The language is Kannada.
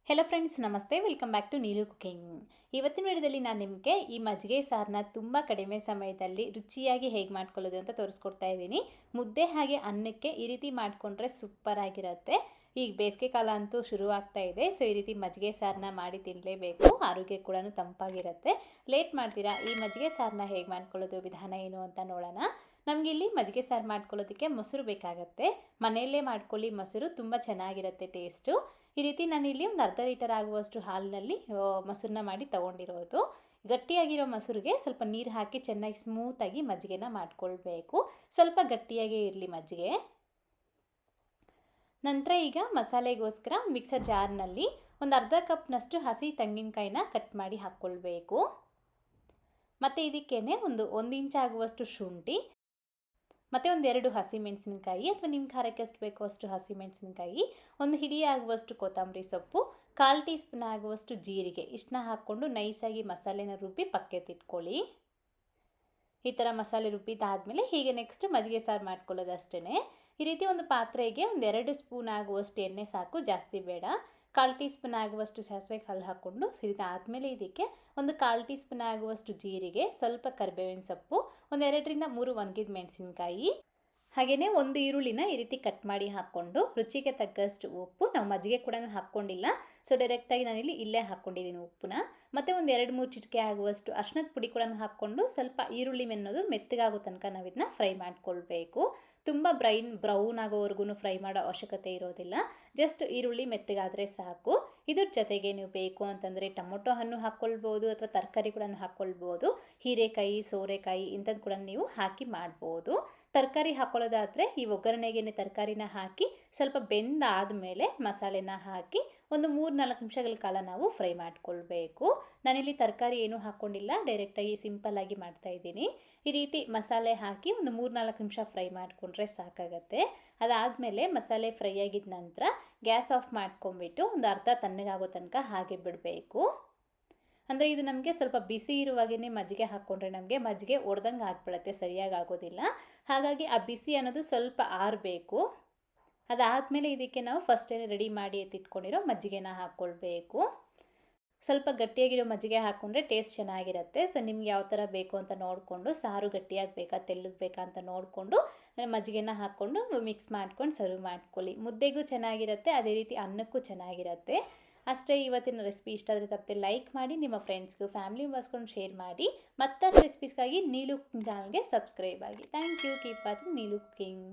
ಹೆಲೋ ಫ್ರೆಂಡ್ಸ್, ನಮಸ್ತೆ. Welcome back to Neelu cooking. ಇವತ್ತಿನ ವಿಡಿಯೋದಲ್ಲಿ ನಾನು ನಿಮಗೆ ಈ ಮಜ್ಜಿಗೆ ಸಾರನ್ನ ತುಂಬ ಕಡಿಮೆ ಸಮಯದಲ್ಲಿ ರುಚಿಯಾಗಿ ಹೇಗೆ ಮಾಡ್ಕೊಳ್ಳೋದು ಅಂತ ತೋರಿಸ್ಕೊಡ್ತಾ ಇದ್ದೀನಿ. ಮುದ್ದೆ ಹಾಗೆ ಅನ್ನಕ್ಕೆ ಈ ರೀತಿ ಮಾಡಿಕೊಂಡ್ರೆ ಸೂಪರ್ ಆಗಿರುತ್ತೆ. ಈಗ ಬೇಸಿಗೆ ಕಾಲ ಅಂತೂ ಶುರುವಾಗ್ತಾ ಇದೆ. ಸೊ ಈ ರೀತಿ ಮಜ್ಜಿಗೆ ಸಾರನ್ನ ಮಾಡಿ ತಿನ್ನಲೇಬೇಕು. ಆರೋಗ್ಯ ಕೂಡ ತಂಪಾಗಿರುತ್ತೆ. ಲೇಟ್ ಮಾಡ್ತೀರಾ, ಈ ಮಜ್ಜಿಗೆ ಸಾರನ್ನ ಹೇಗೆ ಮಾಡ್ಕೊಳ್ಳೋದು, ವಿಧಾನ ಏನು ಅಂತ ನೋಡೋಣ. ನಮಗೆ ಇಲ್ಲಿ ಮಜ್ಜಿಗೆ ಸಾರು ಮಾಡ್ಕೊಳ್ಳೋದಕ್ಕೆ ಮೊಸರು ಬೇಕಾಗತ್ತೆ. ಮನೆಯಲ್ಲೇ ಮಾಡ್ಕೊಳ್ಳಿ, ಮೊಸರು ತುಂಬ ಚೆನ್ನಾಗಿರುತ್ತೆ ಟೇಸ್ಟು. ಈ ರೀತಿ ನಾನಿಲ್ಲಿ ಒಂದು ಅರ್ಧ ಲೀಟರ್ ಆಗುವಷ್ಟು ಹಾಲಿನಲ್ಲಿ ಮೊಸರನ್ನ ಮಾಡಿ ತೊಗೊಂಡಿರೋದು. ಗಟ್ಟಿಯಾಗಿರೋ ಮೊಸರಿಗೆ ಸ್ವಲ್ಪ ನೀರು ಹಾಕಿ ಚೆನ್ನಾಗಿ ಸ್ಮೂತಾಗಿ ಮಜ್ಜಿಗೆನ ಮಾಡ್ಕೊಳ್ಬೇಕು. ಸ್ವಲ್ಪ ಗಟ್ಟಿಯಾಗೇ ಇರಲಿ ಮಜ್ಜಿಗೆ. ನಂತರ ಈಗ ಮಸಾಲೆಗೋಸ್ಕರ ಮಿಕ್ಸರ್ ಜಾರ್ನಲ್ಲಿ ಒಂದು ಅರ್ಧ ಕಪ್ನಷ್ಟು ಹಸಿ ತೆಂಗಿನಕಾಯಿನ ಕಟ್ ಮಾಡಿ ಹಾಕ್ಕೊಳ್ಬೇಕು. ಮತ್ತು ಇದಕ್ಕೇನೆ ಒಂದು ಇಂಚ್ ಆಗುವಷ್ಟು ಶುಂಠಿ, ಮತ್ತು ಒಂದೆರಡು ಹಸಿಮೆಣಸಿನಕಾಯಿ ಅಥವಾ ನಿಮ್ಮ ಖಾರಕ್ಕೆ ಎಷ್ಟು ಬೇಕೋ ಅಷ್ಟು ಹಸಿಮೆಣಸಿನಕಾಯಿ, ಒಂದು ಹಿಡಿ ಆಗುವಷ್ಟು ಕೊತ್ತಂಬರಿ ಸೊಪ್ಪು, 1/4 ಟೀ ಸ್ಪೂನ್ ಆಗುವಷ್ಟು ಜೀರಿಗೆ, ಇಷ್ಟನ್ನ ಹಾಕ್ಕೊಂಡು ನೈಸಾಗಿ ಮಸಾಲೆನ ರುಬ್ಬಿ ಪಕ್ಕೆತ್ತಿಟ್ಕೊಳ್ಳಿ. ಈ ಥರ ಮಸಾಲೆ ರುಬ್ಬಿದ್ದಾದಮೇಲೆ ಹೀಗೆ ನೆಕ್ಸ್ಟ್ ಮಜ್ಜಿಗೆ ಸಾರು ಮಾಡ್ಕೊಳ್ಳೋದು ಅಷ್ಟೇ. ಈ ರೀತಿ ಒಂದು ಪಾತ್ರೆಗೆ 2 ಸ್ಪೂನ್ ಆಗುವಷ್ಟು ಎಣ್ಣೆ ಸಾಕು, ಜಾಸ್ತಿ ಬೇಡ. 1/4 ಟೀ ಸ್ಪೂನ್ ಆಗುವಷ್ಟು ಸಾಸಿವೆ ಕಾಳು ಹಾಕ್ಕೊಂಡು ಸಿರಿದಾದಮೇಲೆ ಇದಕ್ಕೆ ಒಂದು 1/4 ಟೀ ಸ್ಪೂನ್ ಆಗುವಷ್ಟು ಜೀರಿಗೆ, ಸ್ವಲ್ಪ ಕರಿಬೇವಿನ ಸೊಪ್ಪು, 2ರಿಂದ 3 ಒಣಗಿದ ಮೆಣಸಿನಕಾಯಿ, ಹಾಗೆಯೇ ಒಂದು ಈರುಳ್ಳಿನ ಈ ರೀತಿ ಕಟ್ ಮಾಡಿ ಹಾಕ್ಕೊಂಡು ರುಚಿಗೆ ತಕ್ಕಷ್ಟು ಉಪ್ಪು. ನಾವು ಮಜ್ಜಿಗೆ ಕೂಡ ಹಾಕ್ಕೊಂಡಿಲ್ಲ, ಸೊ ಡೈರೆಕ್ಟಾಗಿ ನಾನಿಲ್ಲಿ ಇಲ್ಲೇ ಹಾಕ್ಕೊಂಡಿದ್ದೀನಿ ಉಪ್ಪನ್ನ. ಮತ್ತು 2-3 ಚಿಟಿಕೆ ಆಗುವಷ್ಟು ಅರ್ಶಿನದ ಪುಡಿ ಕೂಡ ಹಾಕ್ಕೊಂಡು ಸ್ವಲ್ಪ ಈರುಳ್ಳಿ ಮೆನ್ನೋದು ಮೆತ್ತಗಾಗೋ ತನಕ ನಾವು ಇದನ್ನ ಫ್ರೈ ಮಾಡ್ಕೊಳ್ಬೇಕು. ತುಂಬ ಬ್ರೌನ್ ಆಗೋವರೆಗೂ ಫ್ರೈ ಮಾಡೋ ಅವಶ್ಯಕತೆ ಇರೋದಿಲ್ಲ. ಜಸ್ಟ್ ಈರುಳ್ಳಿ ಮೆತ್ತಗಾದರೆ ಸಾಕು. ಇದ್ರ ಜೊತೆಗೆ ನೀವು ಬೇಕು ಅಂತಂದರೆ ಟೊಮೊಟೊ ಹಣ್ಣು ಹಾಕ್ಕೊಳ್ಬೋದು ಅಥವಾ ತರಕಾರಿ ಕೂಡ ಹಾಕ್ಕೊಳ್ಬೋದು. ಹೀರೆಕಾಯಿ, ಸೋರೆಕಾಯಿ ಇಂಥದ್ದು ಕೂಡ ನೀವು ಹಾಕಿ ಮಾಡ್ಬೋದು. ತರಕಾರಿ ಹಾಕ್ಕೊಳ್ಳೋದಾದರೆ ಈ ಒಗ್ಗರಣೆಗೆ ತರಕಾರಿನ ಹಾಕಿ ಸ್ವಲ್ಪ ಬೆಂದಾದಮೇಲೆ ಮಸಾಲೆನ ಹಾಕಿ ಒಂದು 3-4 ನಿಮಿಷಗಳ ಕಾಲ ನಾವು ಫ್ರೈ ಮಾಡ್ಕೊಳ್ಬೇಕು. ನಾನಿಲ್ಲಿ ತರಕಾರಿ ಏನೂ ಹಾಕ್ಕೊಂಡಿಲ್ಲ, ಡೈರೆಕ್ಟಾಗಿ ಸಿಂಪಲ್ಲಾಗಿ ಮಾಡ್ತಾಯಿದ್ದೀನಿ. ಈ ರೀತಿ ಮಸಾಲೆ ಹಾಕಿ ಒಂದು 3-4 ನಿಮಿಷ ಫ್ರೈ ಮಾಡಿಕೊಂಡ್ರೆ ಸಾಕಾಗತ್ತೆ. ಅದಾದಮೇಲೆ ಮಸಾಲೆ ಫ್ರೈ ಆಗಿದ ನಂತರ ಗ್ಯಾಸ್ ಆಫ್ ಮಾಡ್ಕೊಂಬಿಟ್ಟು ಒಂದು ಅರ್ಧ ತಣ್ಣಗಾಗೋ ತನಕ ಹಾಗೆ ಬಿಡಬೇಕು. ಅಂದರೆ ಇದು ನಮಗೆ ಸ್ವಲ್ಪ ಬಿಸಿ ಇರುವಾಗೇ ಮಜ್ಜಿಗೆ ಹಾಕ್ಕೊಂಡ್ರೆ ನಮಗೆ ಮಜ್ಜಿಗೆ ಒಡೆದಂಗೆ ಆಗಿಬಿಡುತ್ತೆ, ಸರಿಯಾಗಿ ಆಗೋದಿಲ್ಲ. ಹಾಗಾಗಿ ಆ ಬಿಸಿ ಅನ್ನೋದು ಸ್ವಲ್ಪ ಆರಬೇಕು. ಅದಾದಮೇಲೆ ಇದಕ್ಕೆ ನಾವು ಫಸ್ಟೇ ರೆಡಿ ಮಾಡಿ ಎತ್ತಿಟ್ಕೊಂಡಿರೋ ಮಜ್ಜಿಗೆನ ಹಾಕ್ಕೊಳ್ಬೇಕು. ಸ್ವಲ್ಪ ಗಟ್ಟಿಯಾಗಿರೋ ಮಜ್ಜಿಗೆ ಹಾಕ್ಕೊಂಡ್ರೆ ಟೇಸ್ಟ್ ಚೆನ್ನಾಗಿರುತ್ತೆ. ಸೊ ನಿಮ್ಗೆ ಯಾವ ಥರ ಬೇಕು ಅಂತ ನೋಡಿಕೊಂಡು, ಸಾರು ಗಟ್ಟಿಯಾಗಿ ಬೇಕಾ ತೆಳ್ಳಗೆ ಬೇಕಾ ಅಂತ ನೋಡಿಕೊಂಡು ಮಜ್ಜಿಗೆನ ಹಾಕ್ಕೊಂಡು ಮಿಕ್ಸ್ ಮಾಡ್ಕೊಂಡು ಸರ್ವ್ ಮಾಡ್ಕೊಳ್ಳಿ. ಮುದ್ದೆಗೂ ಚೆನ್ನಾಗಿರುತ್ತೆ, ಅದೇ ರೀತಿ ಅನ್ನಕ್ಕೂ ಚೆನ್ನಾಗಿರುತ್ತೆ. ಅಷ್ಟೇ. ಇವತ್ತಿನ ರೆಸಿಪಿ ಇಷ್ಟ ಆದರೆ ತಪ್ಪದೆ ಲೈಕ್ ಮಾಡಿ, ನಿಮ್ಮ ಫ್ರೆಂಡ್ಸ್ಗೂ ಫ್ಯಾಮಿಲಿ ಮೆಂಬರ್ಸ್ಕೊಂಡು ಶೇರ್ ಮಾಡಿ. ಮತ್ತಷ್ಟು ರೆಸಿಪೀಸ್ಗಾಗಿ ನೀಲು ಕುಕಿಂಗ್ ಚಾನಲ್ಗೆ ಸಬ್ಸ್ಕ್ರೈಬ್ ಆಗಿ. Thank you. Keep watching Neelu cooking.